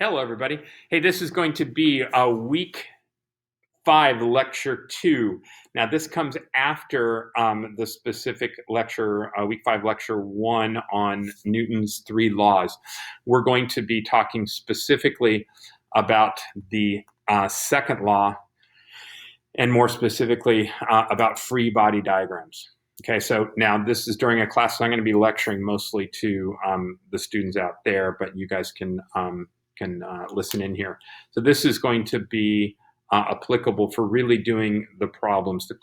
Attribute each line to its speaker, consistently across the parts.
Speaker 1: Hello, everybody. Hey, this is going to be a week 5, lecture 2. Now, this comes after the specific lecture, week 5, lecture 1 on Newton's 3 laws. We're going to be talking specifically about the second law, and more specifically about free body diagrams. Okay, so now this is during a class, so I'm going to be lecturing mostly to the students out there, but you guys can listen in here. So this is going to be applicable for really doing the problems, the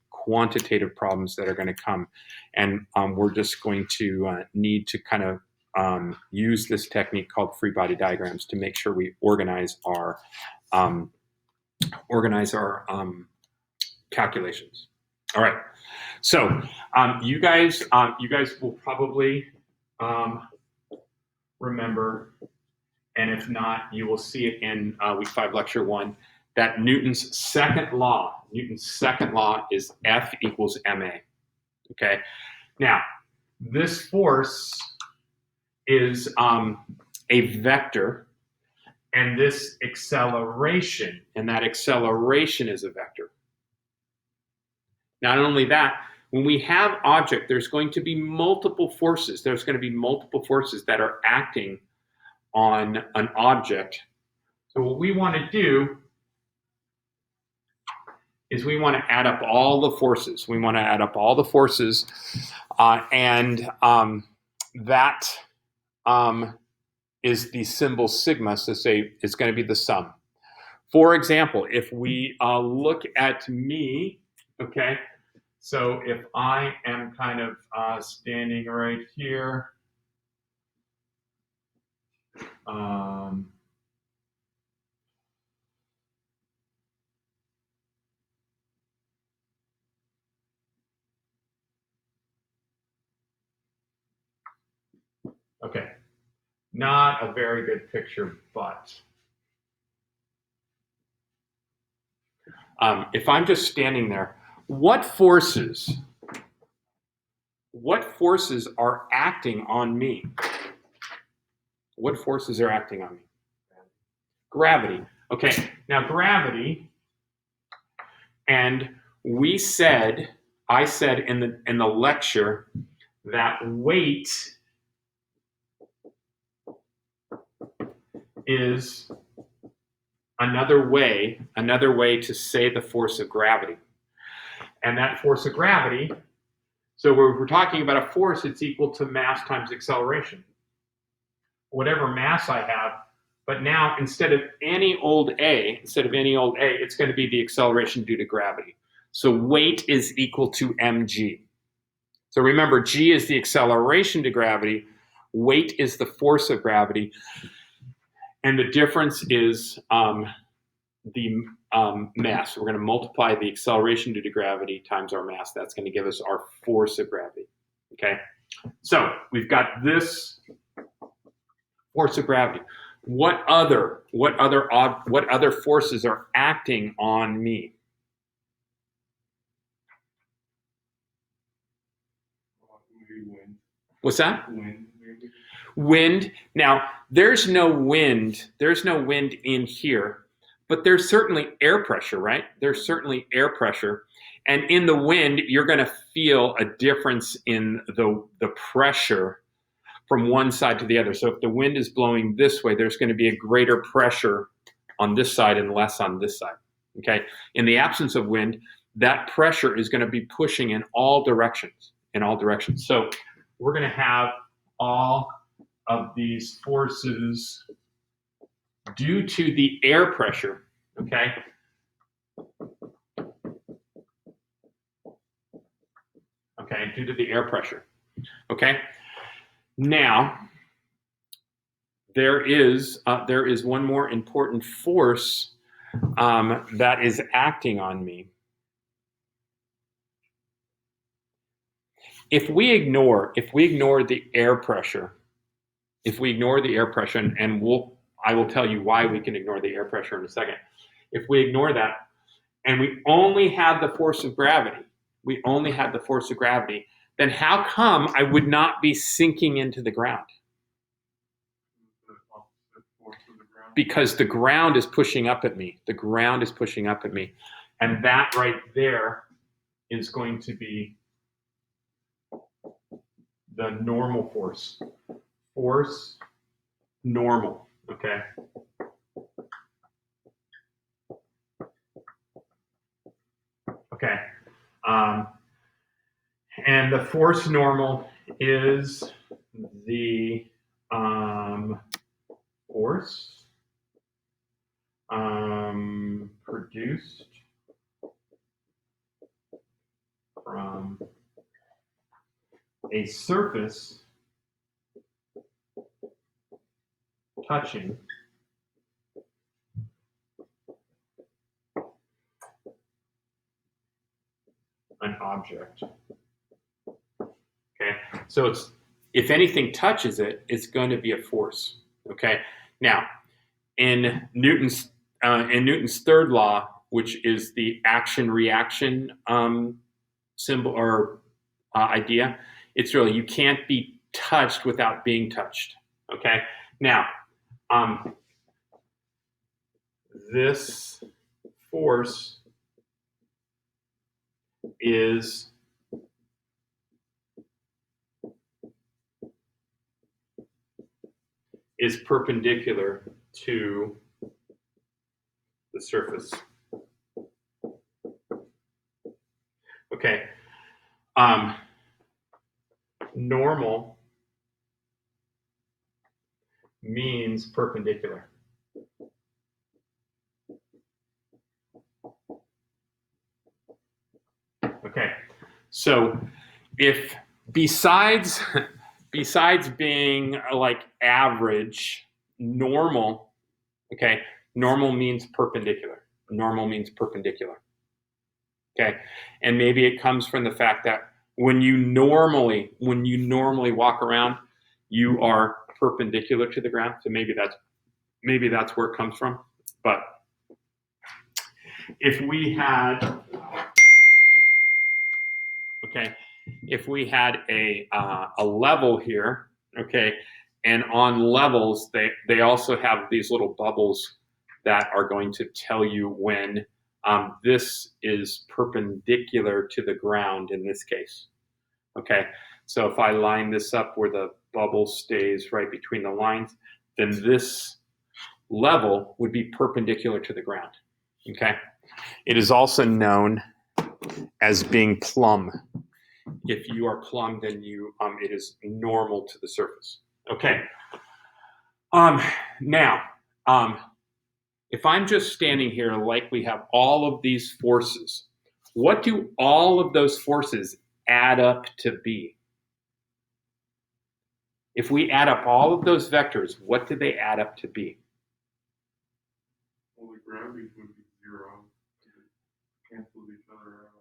Speaker 1: quantitative problems that are going to come. And we're just going to need to kind of use this technique called free body diagrams to make sure we organize our calculations. All right. So you guys will probably remember, and if not, you will see it in week 5, lecture 1, that Newton's second law is F equals ma. Okay. Now, this force is a vector, and this acceleration, and that acceleration is a vector. Not only that, when we have object, there's going to be multiple forces. There's going to be multiple forces that are acting on an object. So what we want to do is we want to add up all the forces. We want to add up all the forces, and that is the symbol sigma, so say it's going to be the sum. For example, if we look at me, okay, so if I am kind of standing right here, okay, not a very good picture, but if I'm just standing there, what forces are acting on me? What forces are acting on me? Gravity. Okay, now gravity, and I said in the lecture that weight is another way to say the force of gravity. And that force of gravity, so we're talking about a force, it's equal to mass times acceleration. Whatever mass I have, but now instead of any old a, it's going to be the acceleration due to gravity. So weight is equal to mg. So remember, g is the acceleration to gravity, weight is the force of gravity, and the difference is the mass. We're going to multiply the acceleration due to gravity times our mass. That's going to give us our force of gravity. Okay, so we've got this force of gravity. What other forces are acting on me? What's that? Wind. Now, there's no wind in here, but there's certainly air pressure, right? There's certainly air pressure. And in the wind, you're going to feel a difference in the pressure from one side to the other. So if the wind is blowing this way, there's going to be a greater pressure on this side and less on this side. Okay? In the absence of wind, that pressure is going to be pushing in all directions. So we're going to have all of these forces due to the air pressure, okay? Okay, due to the air pressure, okay? Now, there is one more important force that is acting on me. If we ignore the air pressure, and I will tell you why we can ignore the air pressure in a second. If we ignore that, and we only had the force of gravity, then how come I would not be sinking into the ground? because the ground is pushing up at me. The ground is pushing up at me. And that right there is going to be the normal force. Force normal, okay? Okay. And the force normal is the force produced from a surface touching an object. Okay, so it's, if anything touches it, it's going to be a force. Okay, now in Newton's third law, which is the action-reaction symbol or idea, it's really, you can't be touched without being touched. Okay, now this force is perpendicular to the surface. Okay. Normal means perpendicular. Okay. So if besides being like average, normal, okay, normal means perpendicular. Normal means perpendicular. Okay, and maybe it comes from the fact that when you normally walk around, you are perpendicular to the ground. So maybe that's where it comes from. But if we had a level here, okay, and on levels they also have these little bubbles that are going to tell you when this is perpendicular to the ground in this case. Okay, so if I line this up where the bubble stays right between the lines, then this level would be perpendicular to the ground. Okay, it is also known as being plumb. If you are plumb, then it is normal to the surface. Okay. Now, if I'm just standing here like we have all of these forces, what do all of those forces add up to be? If we add up all of those vectors, what do they add up to be?
Speaker 2: Well, the gravity would be zero. Cancel each other out.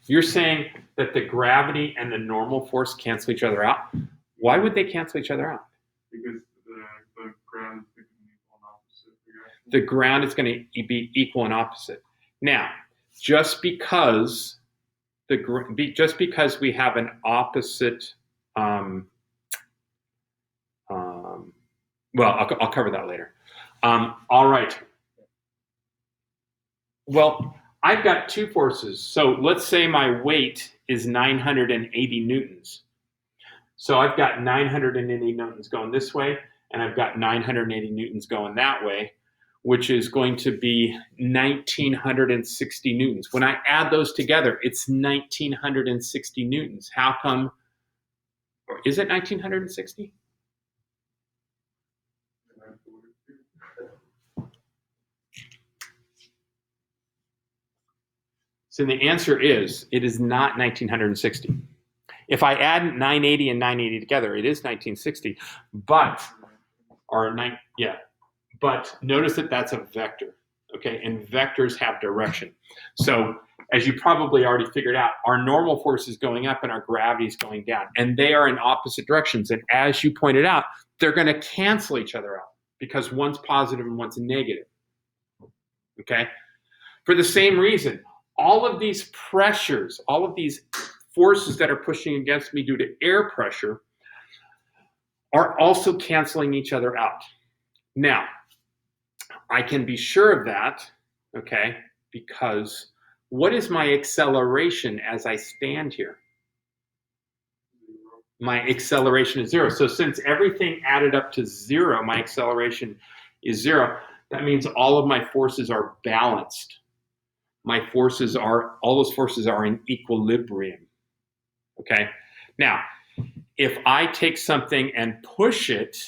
Speaker 1: You're saying that the gravity and the normal force cancel each other out? Why would they cancel each other out?
Speaker 2: Because the ground is going to be equal and opposite.
Speaker 1: The ground is going to be equal and opposite. Now, just because we have an opposite, well, I'll cover that later. All right. Well, I've got two forces. So let's say my weight is 980 newtons. So I've got 980 newtons going this way, and I've got 980 newtons going that way, which is going to be 1960 newtons. When I add those together, it's 1960 newtons. How come? Or is it 1960? So the answer is, it is not 1960. If I add 980 and 980 together, it is 1960. But notice that that's a vector, okay? And vectors have direction. So as you probably already figured out, our normal force is going up and our gravity is going down. And they are in opposite directions. And as you pointed out, they're going to cancel each other out because one's positive and one's negative, okay? For the same reason, all of these pressures, all of these forces that are pushing against me due to air pressure are also canceling each other out. Now, I can be sure of that, okay, because what is my acceleration as I stand here? My acceleration is 0. So since everything added up to 0, my acceleration is 0. That means all of my forces are balanced. All those forces are in equilibrium, okay? Now, if I take something and push it,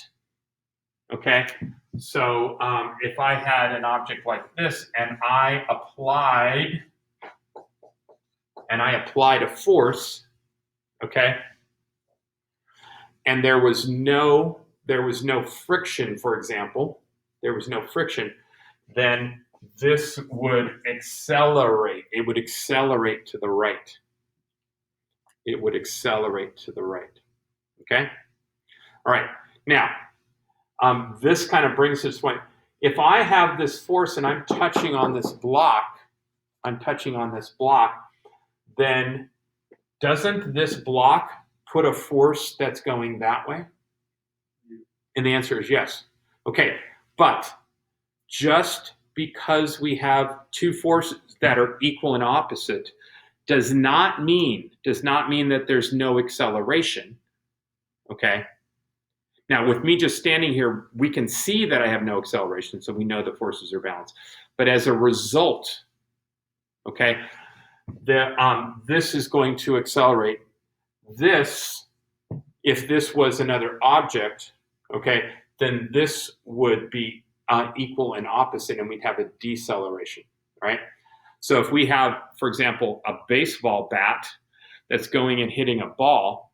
Speaker 1: okay, so if I had an object like this and I applied a force, okay, and there was no friction, for example, then this would accelerate. It would accelerate to the right. It would accelerate to the right. Okay? All right. Now, this kind of brings us to point. If I have this force and I'm touching on this block, then doesn't this block put a force that's going that way? And the answer is yes. Okay, but just because we have two forces that are equal and opposite does not mean that there's no acceleration. Okay. Now, with me just standing here, we can see that I have no acceleration, so we know the forces are balanced. But as a result, okay, this is going to accelerate. This, if this was another object, okay, then this would be equal and opposite, and we'd have a deceleration, right? So if we have, for example, a baseball bat that's going and hitting a ball,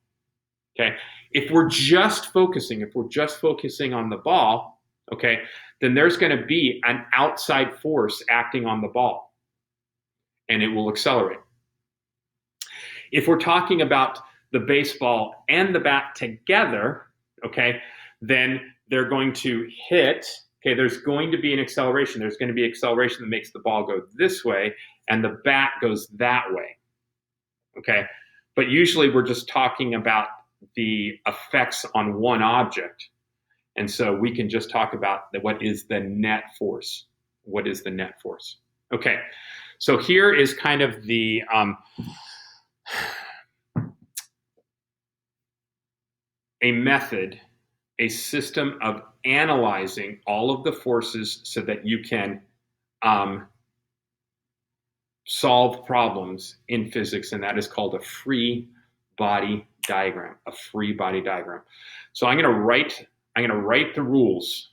Speaker 1: okay, if we're just focusing on the ball, okay, then there's going to be an outside force acting on the ball, and it will accelerate. If we're talking about the baseball and the bat together, okay, then they're going to hit. Okay, there's going to be an acceleration. There's going to be acceleration that makes the ball go this way, and the bat goes that way. Okay, but usually we're just talking about the effects on one object, and so we can just talk about what is the net force. What is the net force? Okay, so here is kind of the a method, a system of analyzing all of the forces so that you can solve problems in physics, and that is called a free body diagram. A free body diagram. So I'm going to write the rules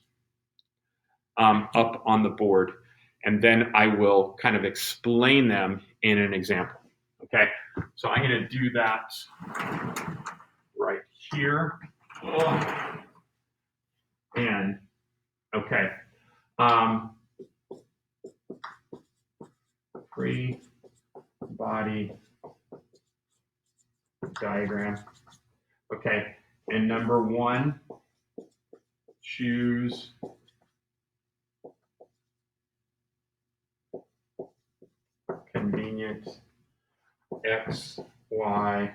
Speaker 1: up on the board, and then I will kind of explain them in an example. Okay, so I'm going to do that right here. And okay, free body diagram. Okay, and number 1, choose convenient x, y,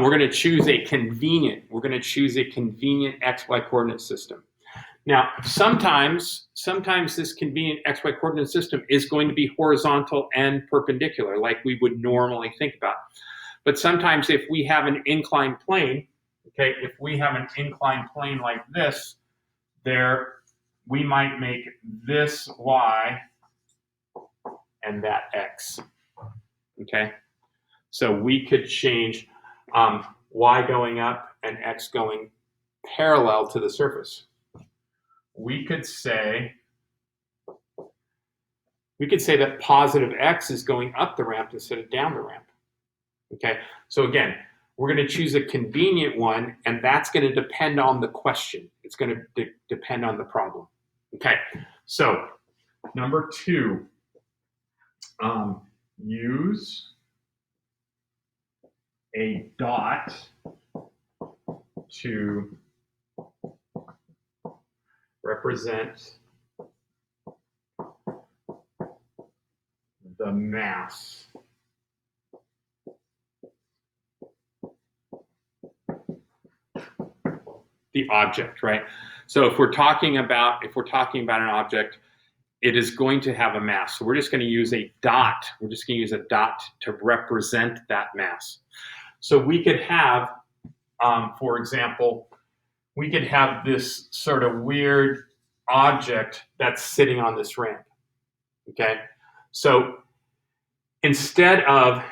Speaker 1: we're going to choose a convenient XY coordinate system. Now, sometimes this convenient XY coordinate system is going to be horizontal and perpendicular, like we would normally think about. But sometimes if we have an inclined plane, okay, like this, we might make this Y and that X, okay? So we could change Y going up and X going parallel to the surface. We could say that positive X is going up the ramp instead of down the ramp. Okay, so again, we're going to choose a convenient one, and that's going to depend on the question. It's going to depend on the problem. Okay, so number 2, use a dot to represent the mass the object, right? So if we're talking about an object, it is going to have a mass. So we're just going to use a dot. We're just going to use a dot to represent that mass. So we could have, for example, we could have this sort of weird object that's sitting on this ramp. Okay, so instead of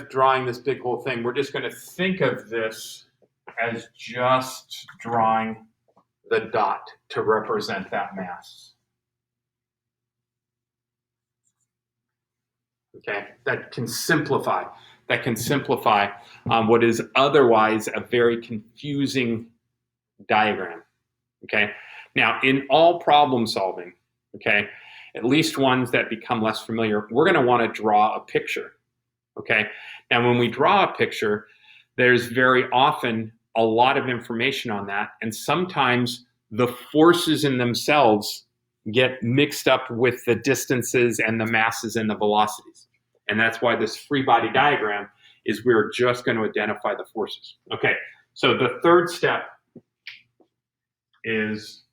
Speaker 1: drawing this big whole thing, we're just going to think of this as just drawing the dot to represent that mass. Okay, that can simplify what is otherwise a very confusing diagram. Okay, now in all problem solving, okay, at least ones that become less familiar, we're going to want to draw a picture. Okay, now when we draw a picture, there's very often a lot of information on that, and sometimes the forces in themselves get mixed up with the distances and the masses and the velocities. And that's why this free body diagram is we're just going to identify the forces. Okay, so the third step is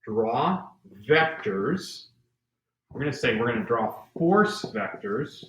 Speaker 1: draw vectors. We're going to say we're going to draw force vectors.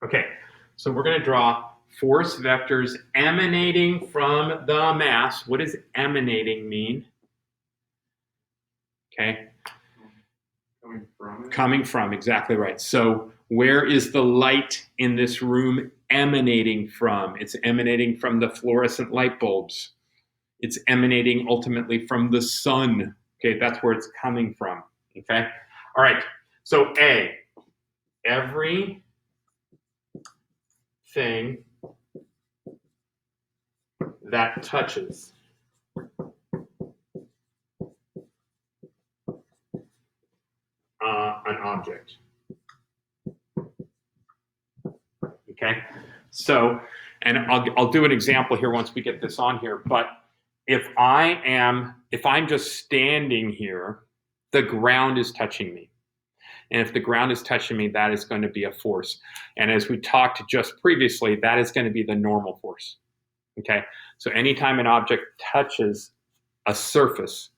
Speaker 1: Okay, so we're going to draw force vectors emanating from the mass. What does emanating mean? Okay. Coming from, exactly right. So where is the light in this room emanating from? It's emanating from the fluorescent light bulbs. It's emanating ultimately from the sun. Okay, that's where it's coming from. Okay, all right. So A, everything that touches an object. Okay, so, and I'll do an example here once we get this on here, but if I'm just standing here, the ground is touching me. And if the ground is touching me, that is going to be a force. And as we talked just previously, that is going to be the normal force. Okay, so anytime an object touches a surface,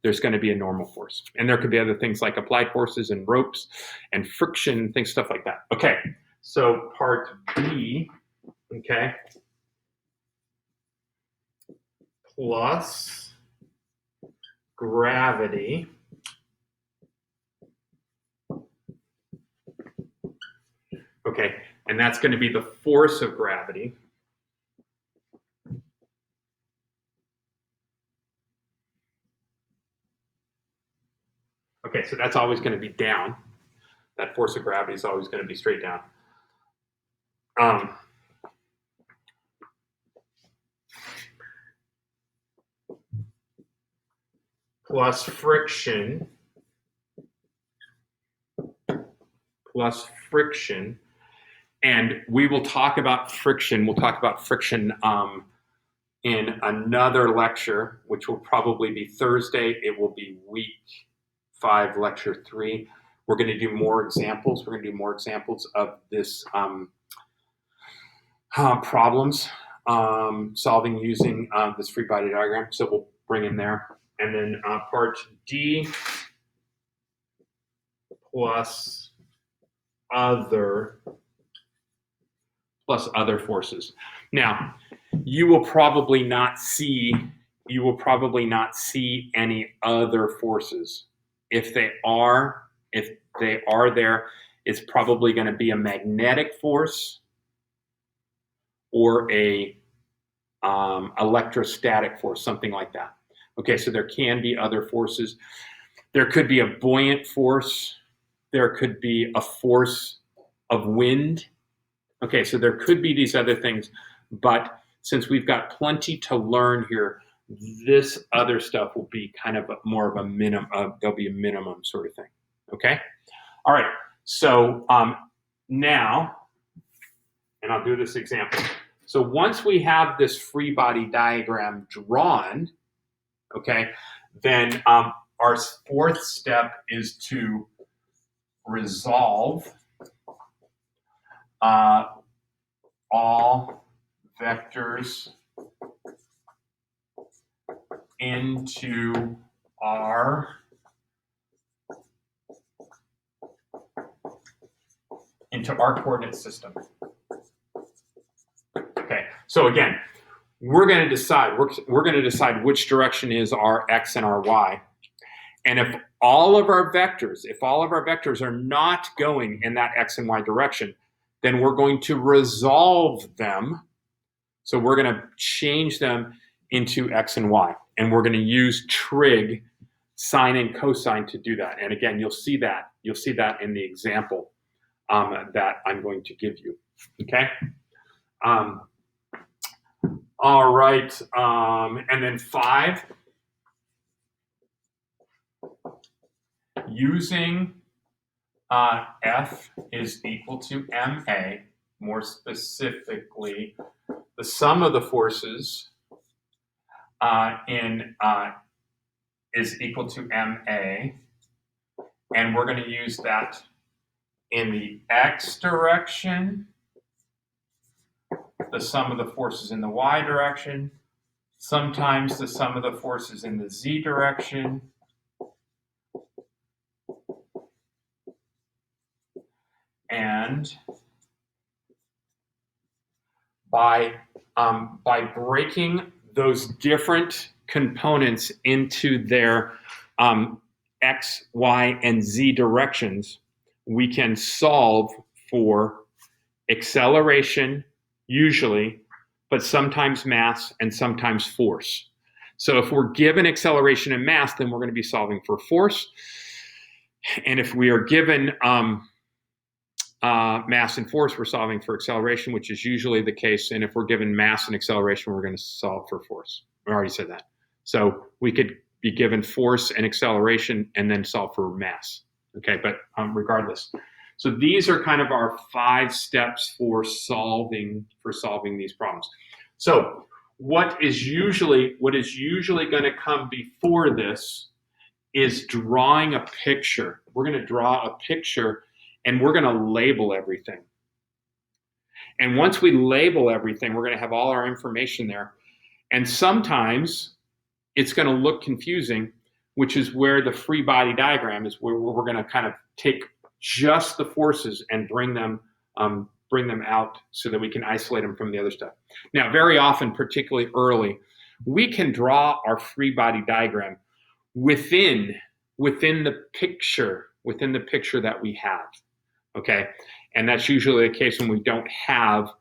Speaker 1: there's going to be a normal force. And there could be other things like applied forces and ropes and friction, things, stuff like that. Okay, so part B, okay, plus gravity okay, and that's going to be the force of gravity. Okay, so that's always going to be down. That force of gravity is always going to be straight down. Plus friction. And we will talk about friction. We'll talk about friction in another lecture, which will probably be Thursday. It will be week 5, lecture 3. We're going to do more examples. We're going to do more examples of this problems solving using this free body diagram. So we'll bring in there. And then part D plus other forces. Now, you will probably not see any other forces. If they are there, it's probably going to be a magnetic force or a electrostatic force, something like that. Okay, so there can be other forces. There could be a buoyant force. There could be a force of wind. Okay, so there could be these other things, but since we've got plenty to learn here, This other stuff will be kind of more of a minimum, there'll be a minimum sort of thing, okay? All right, so now, and I'll do this example. So once we have this free body diagram drawn, okay, then our fourth step is to resolve all vectors into our coordinate system. Okay, so again, we're going to decide which direction is our x and our y. And if all of our vectors are not going in that x and y direction, then we're going to resolve them. So we're going to change them into x and y. And we're going to use trig, sine and cosine to do that. And again, you'll see that in the example that I'm going to give you. Okay. All right. And then 5. Using F is equal to ma, more specifically, the sum of the forces is equal to ma, and we're going to use that in the x direction, the sum of the forces in the y direction, sometimes the sum of the forces in the z direction, and by breaking those different components into their x, y, and z directions, we can solve for acceleration usually, but sometimes mass and sometimes force. So if we're given acceleration and mass, then we're going to be solving for force. And if we are given mass and force, we're solving for acceleration, which is usually the case. And if we're given mass and acceleration, we're going to solve for force. I already said that. So we could be given force and acceleration and then solve for mass. Okay, but regardless. So these are kind of our 5 steps for solving these problems. So what is usually going to come before this is drawing a picture. We're going to draw a picture and we're going to label everything. And once we label everything, we're going to have all our information there. And sometimes it's going to look confusing, which is where the free body diagram is, where we're going to kind of take just the forces and bring them out so that we can isolate them from the other stuff. Now, very often, particularly early, we can draw our free body diagram within the picture that we have. Okay, and that's usually the case when we don't have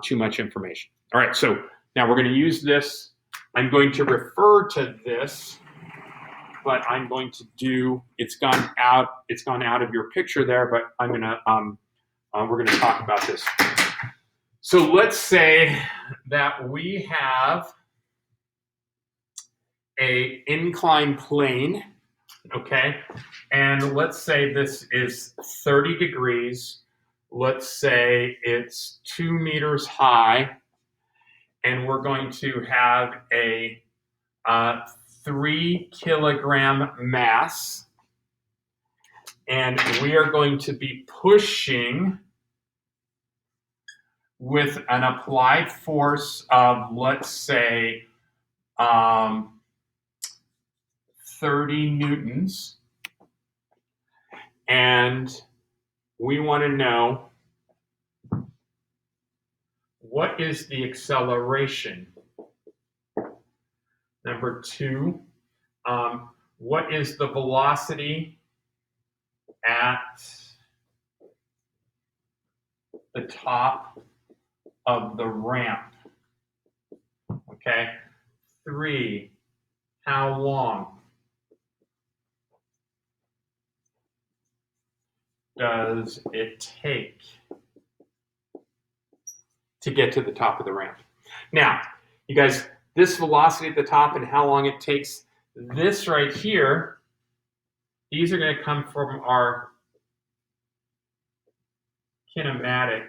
Speaker 1: too much information. All right, so now we're going to use this. I'm going to refer to this, but I'm going to do. It's gone out of your picture there, but I'm gonna we're going to talk about this. So let's say that we have a inclined plane. Okay, and let's say this is 30 degrees. Let's say it's 2 meters high, and we're going to have a 3 kilogram mass, and we are going to be pushing with an applied force of, let's say, 30 newtons, and we want to know what is the acceleration. Number 2, what is the velocity at the top of the ramp? Okay. 3, how long does it take to get to the top of the ramp? Now, you guys, this velocity at the top and how long it takes this right here, these are going to come from our kinematic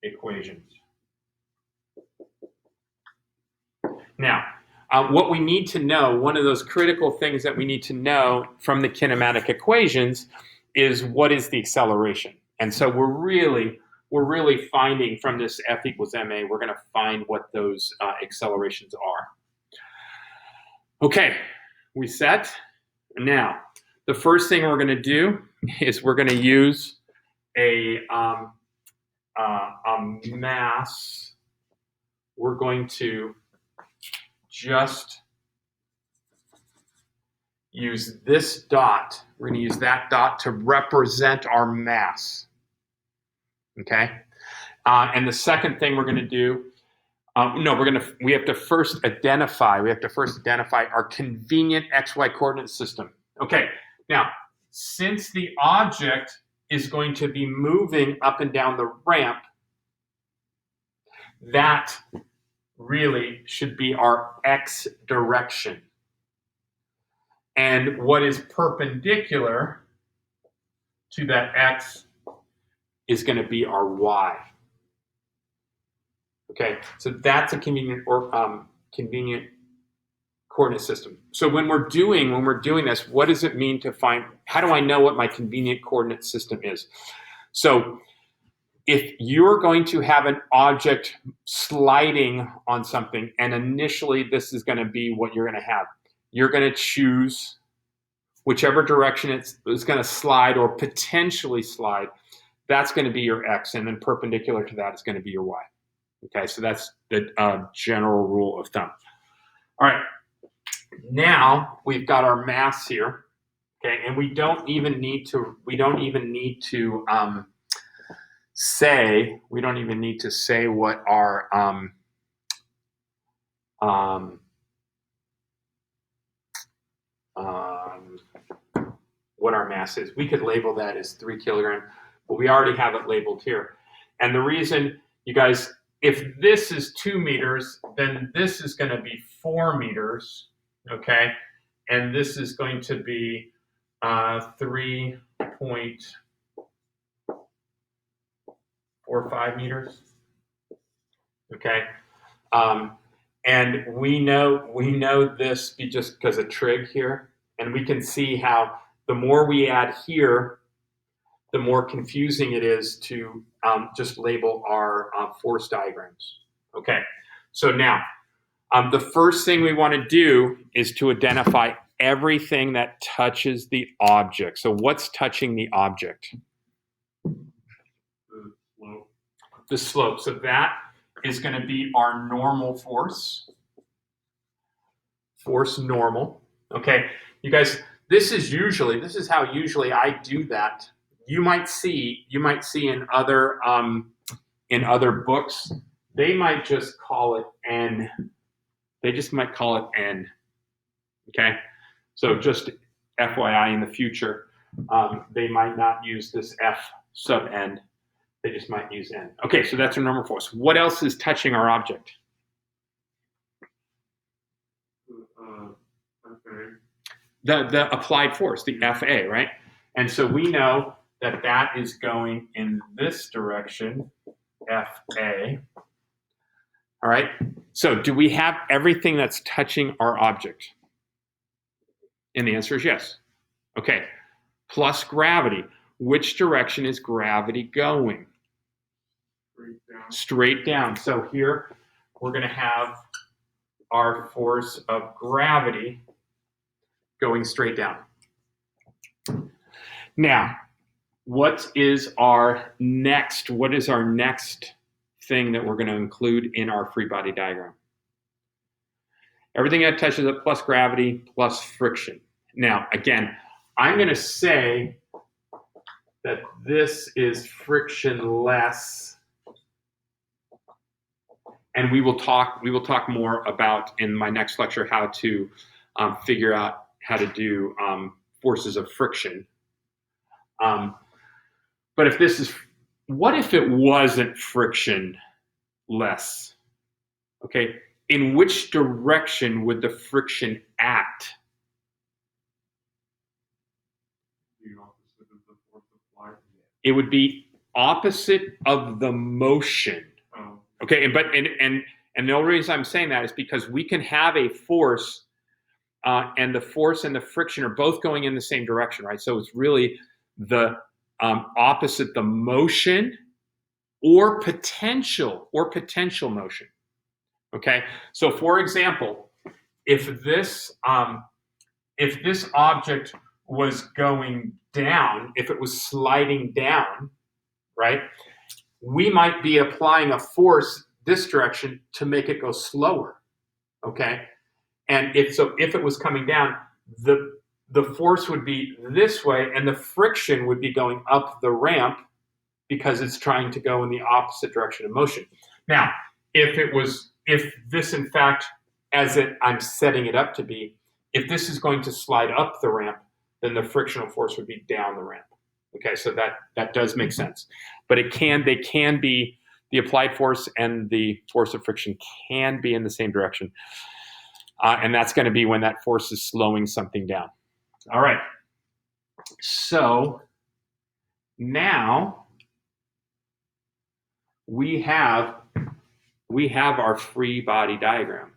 Speaker 1: equations. Now, what we need to know, one of those critical things that we need to know from the kinematic equations is what is the acceleration. And so we're really finding from this F equals ma, we're going to find what those accelerations are. Okay, we set. Now, the first thing we're going to do is we're going to use a mass. We're going to just use this dot. We're going to use that dot to represent our mass. Okay? And the second thing we're going to do, we have to first identify our convenient XY coordinate system. Okay, now, since the object is going to be moving up and down the ramp, that really should be our X direction. And what is perpendicular to that X is going to be our Y. Okay, so that's a convenient coordinate system. So when we're doing this, what does it mean to find, how do I know what my convenient coordinate system is? So if you're going to have an object sliding on something, and initially this is going to be what you're going to have, you're going to choose whichever direction it's going to slide or potentially slide, that's going to be your X, and then perpendicular to that is going to be your Y. Okay, so that's the general rule of thumb. All right, now we've got our mass here. Okay, and we don't even need to say what our mass is. We could label that as 3 kilograms, but we already have it labeled here. And the reason, you guys, if this is 2 meters, then this is going to be 4 meters, okay? And this is going to be 3.45 meters, okay? And we know this just because of trig here, and we can see how the more we add here, the more confusing it is to just label our force diagrams. Okay, so now the first thing we want to do is to identify everything that touches the object. So what's touching the object? The slope. So that is going to be our normal force. Force normal. Okay, you guys, this is how usually I do that. You might see in other books, they might just call it N. They just might call it N. Okay, so just FYI in the future, they might not use this F sub N. They just might use N. Okay, so that's our normal force. What else is touching our object? The applied force, the FA, right? And so we know that that is going in this direction, FA. All right, so do we have everything that's touching our object? And the answer is yes. Okay, plus gravity. Which direction is gravity going? Straight down. So here we're going to have our force of gravity going straight down. Now, what is our next thing that we're going to include in our free body diagram? Everything that touches it plus gravity plus friction. Now, again, I'm going to say that this is frictionless, and we will talk more about in my next lecture how to figure out how to do forces of friction. But what if it wasn't frictionless? Okay, in which direction would the friction act?
Speaker 2: The opposite of the force applied.
Speaker 1: It would be opposite of the motion.
Speaker 2: Oh,
Speaker 1: Okay, and the only reason I'm saying that is because we can have a force, and the force and the friction are both going in the same direction, right? So it's really the opposite the motion or potential motion. Okay, so for example, if this object was going down, if it was sliding down, right, we might be applying a force this direction to make it go slower. Okay, and if it was coming down, the force would be this way, and the friction would be going up the ramp because it's trying to go in the opposite direction of motion. Now, if this in fact, I'm setting it up to be, if this is going to slide up the ramp, then the frictional force would be down the ramp. Okay, so that does make sense. But they can be, the applied force and the force of friction can be in the same direction. And that's going to be when that force is slowing something down. All right. So now we have our free body diagram.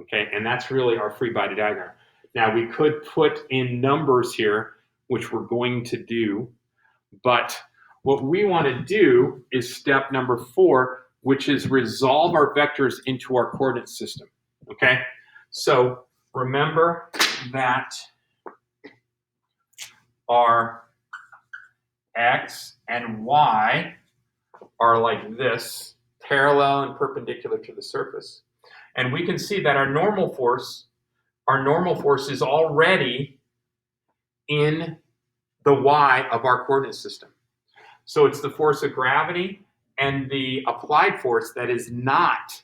Speaker 1: Okay, and that's really our free body diagram. Now we could put in numbers here, which we're going to do, but what we want to do is step number 4, which is resolve our vectors into our coordinate system. Okay, so remember that our x and y are like this, parallel and perpendicular to the surface. And we can see that our normal force is already in the y of our coordinate system. So it's the force of gravity and the applied force that is not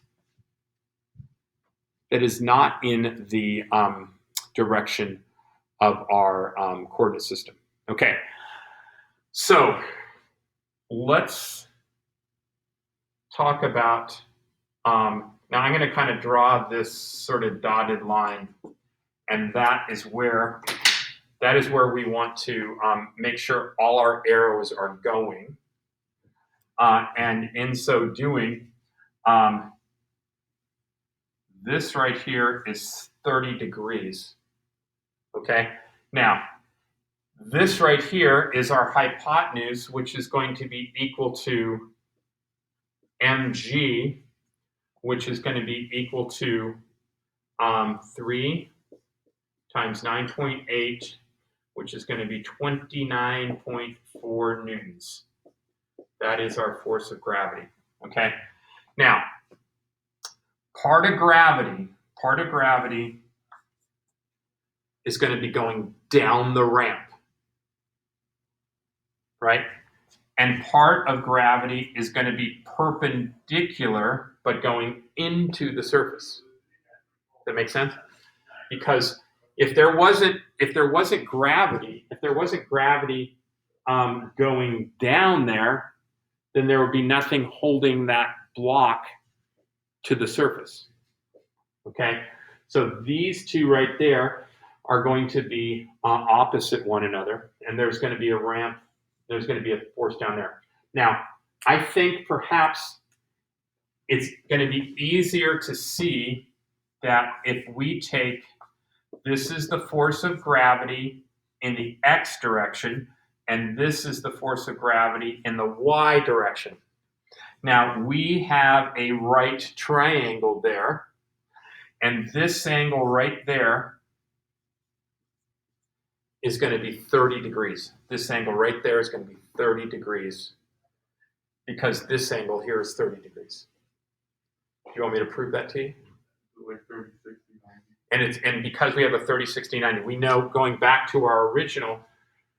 Speaker 1: in the direction of our coordinate system. Okay, so let's talk about, now I'm going to kind of draw this sort of dotted line, and that is where we want to make sure all our arrows are going. And in so doing, this right here is 30 degrees. Okay, now this right here is our hypotenuse, which is going to be equal to mg, which is going to be equal to 3 times 9.8, which is going to be 29.4 newtons. That is our force of gravity. Okay, now part of gravity is going to be going down the ramp, right? And part of gravity is going to be perpendicular, but going into the surface. Does that make sense? Because if there wasn't gravity going down there, then there would be nothing holding that block to the surface. Okay, so these two right there are going to be opposite one another, and there's going to be a ramp. There's going to be a force down there. Now, I think perhaps it's going to be easier to see that if we take, this is the force of gravity in the x direction, and this is the force of gravity in the y direction. Now, we have a right triangle there, and this angle right there is going to be 30 degrees. This angle right there is going to be 30 degrees because this angle here is 30 degrees. Do you want me to prove that to you?
Speaker 2: like 30, 60, 90.
Speaker 1: And because we have a 30, 60, 90, we know going back to our original,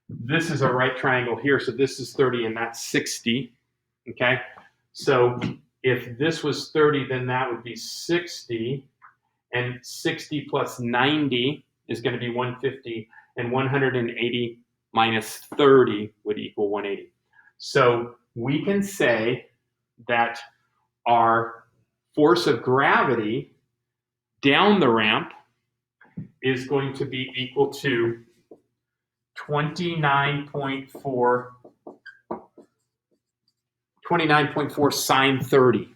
Speaker 1: this is a right triangle here, so this is 30 and that's 60, okay? So if this was 30, then that would be 60, and 60 plus 90 is going to be 150, and 180 minus 30 would equal 180. So we can say that our force of gravity down the ramp is going to be equal to 29.4 sine 30.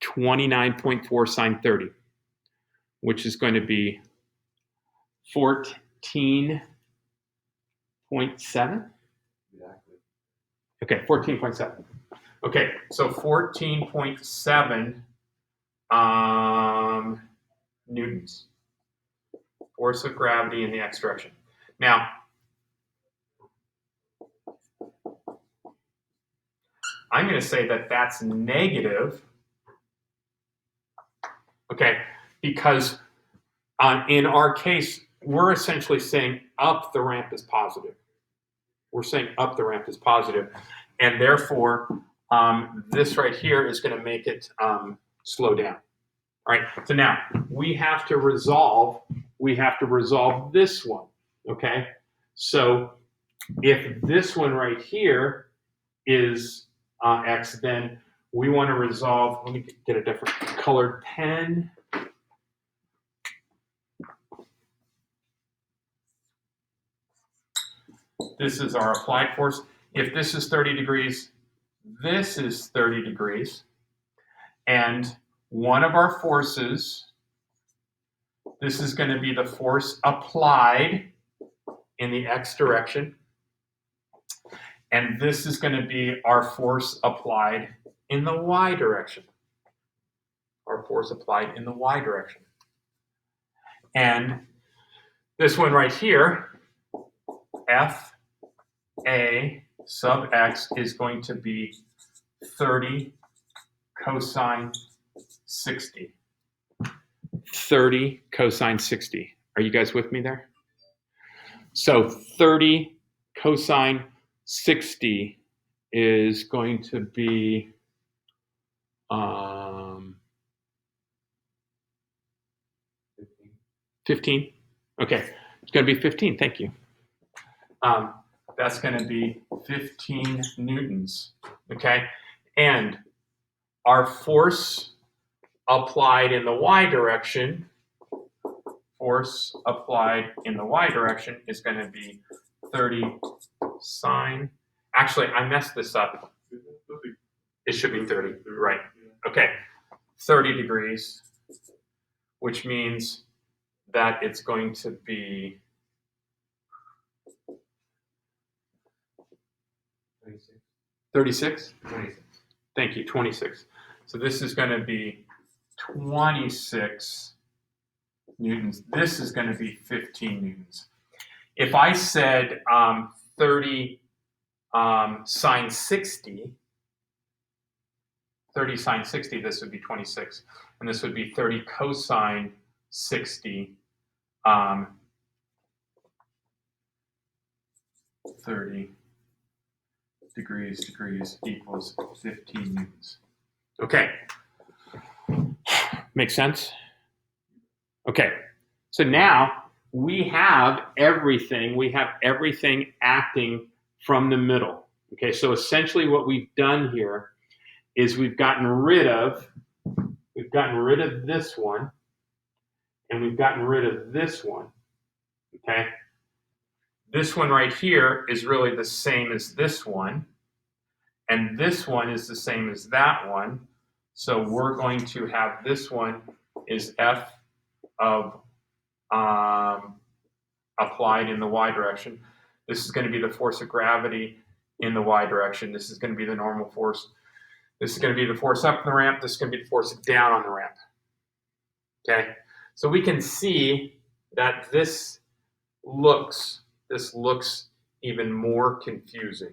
Speaker 1: 29.4 sine 30, which is going to be 14.7.
Speaker 2: Exactly.
Speaker 1: Okay, 14.7. Okay, so 14.7 newtons. Force of gravity in the x direction. Now, I'm going to say that that's negative, okay, because in our case, we're essentially saying up the ramp is positive. We're saying up the ramp is positive, and therefore, this right here is going to make it slow down. All right, so now we have to resolve this one, okay? So if this one right here is x, then we want to resolve, let me get a different colored pen. This is our applied force. If this is 30 degrees, this is 30 degrees. And one of our forces, this is going to be the force applied in the x direction. And this is going to be our force applied in the y direction. Our force applied in the y direction. And this one right here, F A sub x is going to be 30 cosine 60. 30 cosine 60. Are you guys with me there? So 30 cosine 60 is going to be 15. Okay, it's going to be 15. Thank you. That's going to be 15 newtons. Okay, and our force applied in the y direction, is going to be 30 sine. Actually, I messed this up. It should be 30, right? Okay, 30 degrees, which means that it's going to be 36? 26. Thank you, 26. So this is going to be 26 newtons. This is going to be 15 newtons. If I said 30 sine 60, 30 sine 60, this would be 26. And this would be 30 cosine 60, 30 degrees equals 15 newtons. Okay. Makes sense? Okay. So now we have everything. We have everything acting from the middle. Okay. So essentially what we've done here is we've gotten rid of this one, and we've gotten rid of this one. Okay. This one right here is really the same as this one, and this one is the same as that one. So we're going to have this one is F of applied in the y direction. This is going to be the force of gravity in the y direction. This is going to be the normal force. This is going to be the force up the ramp. This is going to be the force down on the ramp. Okay, so we can see that this looks even more confusing.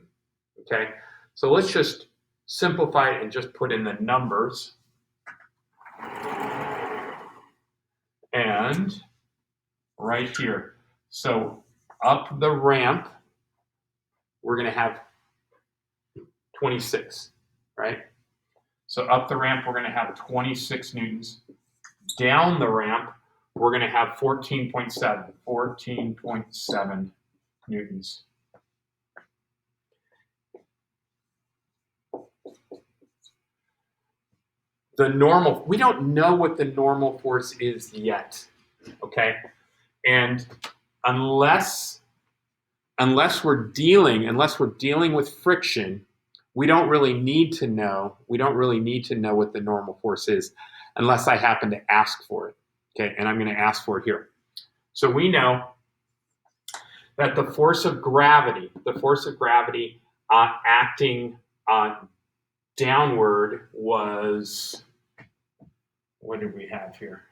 Speaker 1: Okay, so let's just simplify it and just put in the numbers. And right here, so up the ramp, we're going to have 26, right? So up the ramp, we're going to have 26 newtons. Down the ramp, we're going to have 14.7 newtons. the normal, we don't know what the normal force is yet, okay? And unless we're dealing with friction, we don't really need to know what the normal force is unless I happen to ask for it, okay? And I'm going to ask for it here. So we know that the force of gravity acting downward was, what did we have here?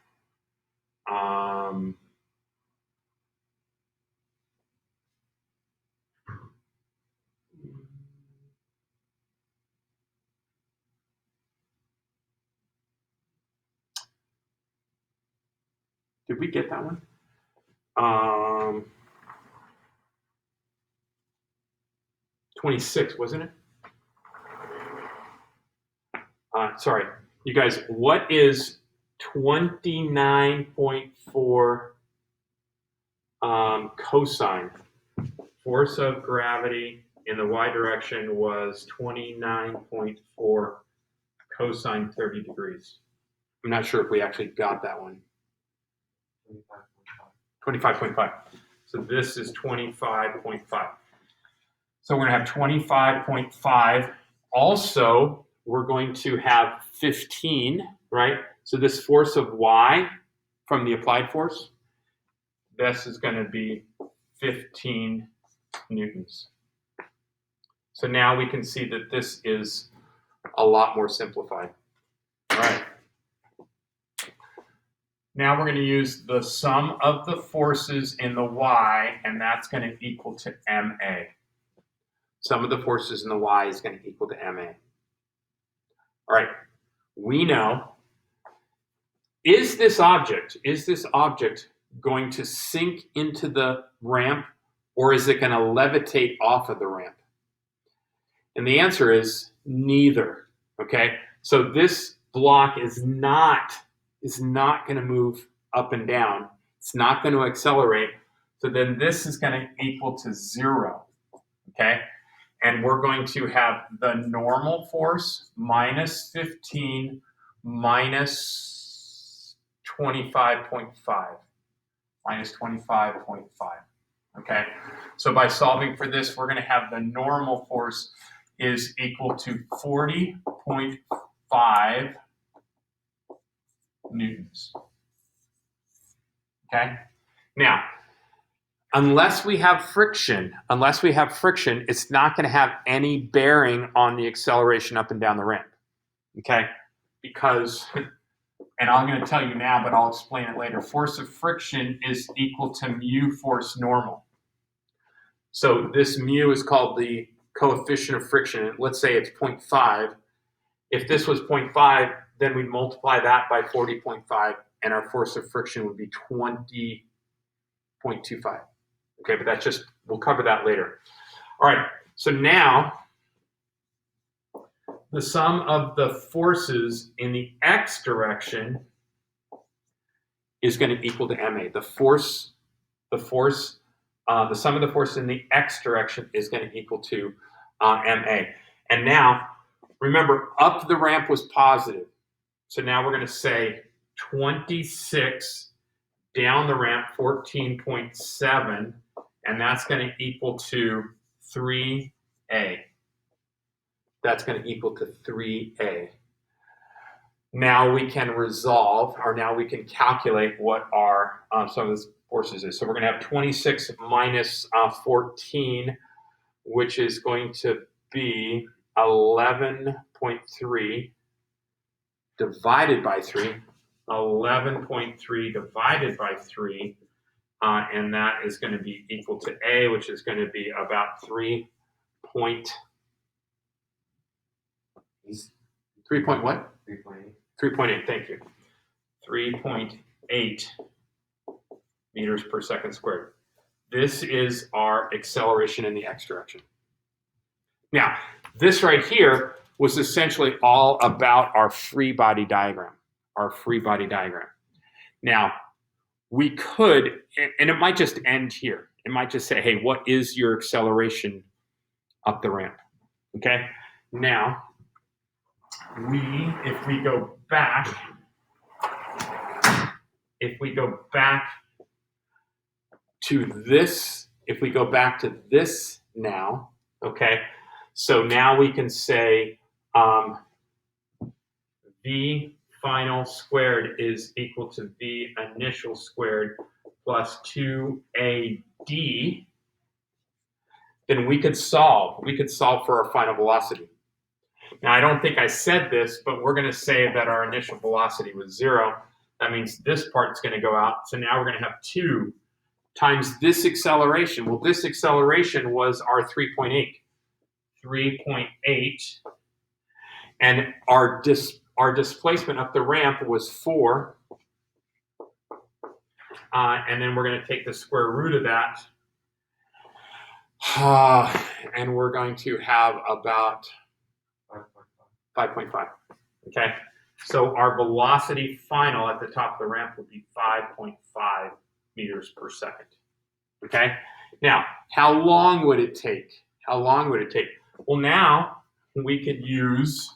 Speaker 1: Did we get that one? 26, wasn't it? Sorry, you guys, what is 29.4 cosine? Force of gravity in the y direction was 29.4 cosine 30 degrees. I'm not sure if we actually got that one. 25.5. So this is 25.5. So we're going to have 25.5. Also, we're going to have 15, right? So this force of y from the applied force, this is going to be 15 newtons. So now we can see that this is a lot more simplified. All right. Now we're going to use the sum of the forces in the y, and that's going to equal to ma. Sum of the forces in the y is going to equal to ma. All right. We know, is this object going to sink into the ramp, or is it going to levitate off of the ramp? And the answer is neither, okay? So this block is not going to move up and down. It's not going to accelerate. So then this is going to equal to 0, okay? And we're going to have the normal force minus 15 minus 25.5. Minus 25.5, okay? So by solving for this, we're going to have the normal force is equal to 40.5 newtons. Okay? Now, unless we have friction, it's not going to have any bearing on the acceleration up and down the ramp. Okay? Because, and I'm going to tell you now, but I'll explain it later, force of friction is equal to mu force normal. So this mu is called the coefficient of friction. Let's say it's 0.5. If this was 0.5, then we'd multiply that by 40.5, and our force of friction would be 20.25. Okay, but that's just, we'll cover that later. All right, so now the sum of the forces in the x direction is going to equal to ma. The sum of the force in the x direction is going to equal to ma. And now, remember, up the ramp was positive. So now we're going to say 26, down the ramp 14.7, and that's going to equal to 3a. That's going to equal to 3a. Now we can resolve, or now we can calculate what our sum of the forces is. So we're going to have 26 minus 14, which is going to be 11.3 divided by 3. 11.3 divided by 3, and that is going to be equal to a, which is going to be about 3 point what? 3.8. 3.8, thank you. 3.8 meters per second squared. This is our acceleration in the x direction. Now, this right here was essentially all about our free body diagram. Now, we could, and it might just end here. It might just say, hey, what is your acceleration up the ramp? Okay? Now, if we go back to this, if we go back to this now, okay, so now we can say V final squared is equal to V initial squared plus 2AD, then we could solve for our final velocity. Now, I don't think I said this, but we're going to say that our initial velocity was 0. That means this part's going to go out. So now we're going to have 2 times this acceleration. Well, this acceleration was our 3.8. 3.8. And our displacement up the ramp was 4. And then we're going to take the square root of that. And we're going to have about 5.5. Okay, so our velocity final at the top of the ramp would be 5.5 meters per second. Okay, now how long would it take? Well, now we could use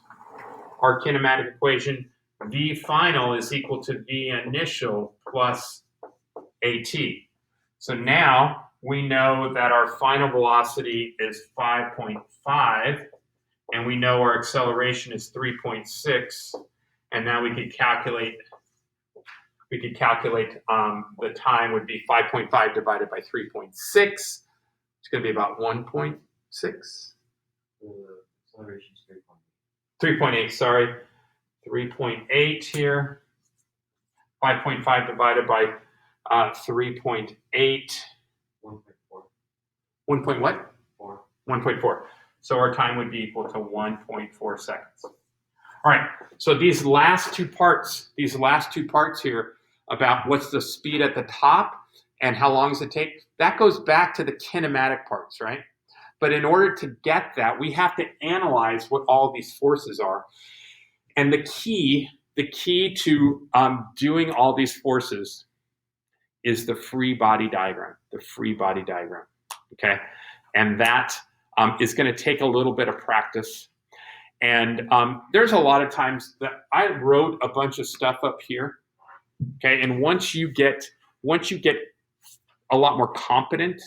Speaker 1: our kinematic equation. V final is equal to V initial plus AT. So now we know that our final velocity is 5.5. And we know our acceleration is 3.6, and now we could calculate. The time would be 5.5 divided by 3.6. It's going to be about 1.6.
Speaker 3: Acceleration is
Speaker 1: 3.8. Sorry, 3.8 here. 5.5 divided by 3.8.
Speaker 3: 1.4.
Speaker 1: 1 point what?
Speaker 3: 4.
Speaker 1: 1.4. So our time would be equal to 1.4 seconds. All right, so these last two parts here about what's the speed at the top and how long does it take, that goes back to the kinematic parts, right? But in order to get that, we have to analyze what all these forces are. And the key to doing all these forces is the free body diagram, okay? And that is going to take a little bit of practice. And there's a lot of times that I wrote a bunch of stuff up here, okay? And once you get a lot more competent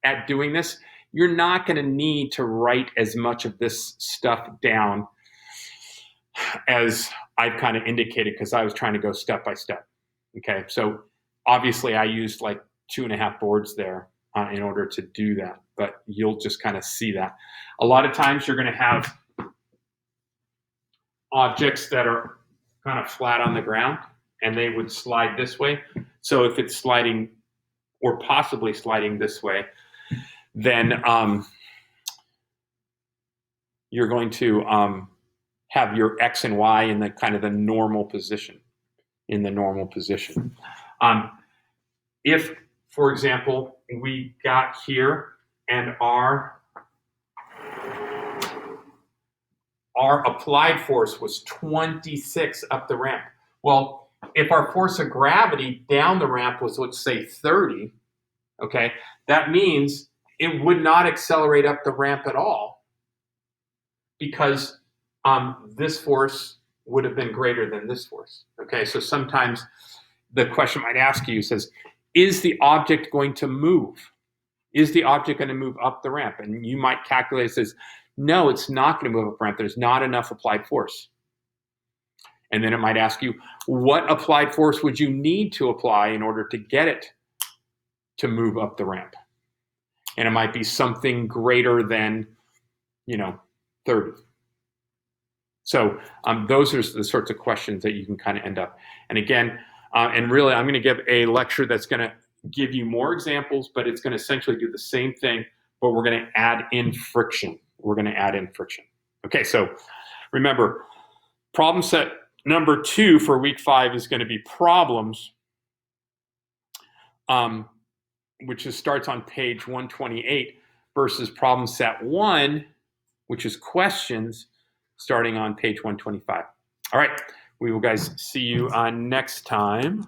Speaker 1: at doing this, you're not going to need to write as much of this stuff down as I've kind of indicated, because I was trying to go step by step, okay? So obviously I used like 2.5 boards there in order to do that, but you'll just kind of see that. A lot of times you're going to have objects that are kind of flat on the ground and they would slide this way. So if it's sliding or possibly sliding this way, then you're going to have your X and Y in the kind of the normal position, If, for example, we got here and our applied force was 26 up the ramp. Well, if our force of gravity down the ramp was, let's say, 30, okay, that means it would not accelerate up the ramp at all, because this force would have been greater than this force. Okay, so sometimes the question might ask you says, is the object going to move? Is the object going to move up the ramp? And you might calculate, it says, no, it's not going to move up the ramp. There's not enough applied force. And then it might ask you, what applied force would you need to apply in order to get it to move up the ramp? And it might be something greater than, 30. So those are the sorts of questions that you can kind of end up. And again, and really, I'm going to give a lecture that's going to give you more examples, but it's going to essentially do the same thing, but we're going to add in friction. Okay, so remember, problem set number 2 for week 5 is going to be problems, which starts on page 128, versus problem set 1, which is questions, starting on page 125. All right, we will guys see you next time.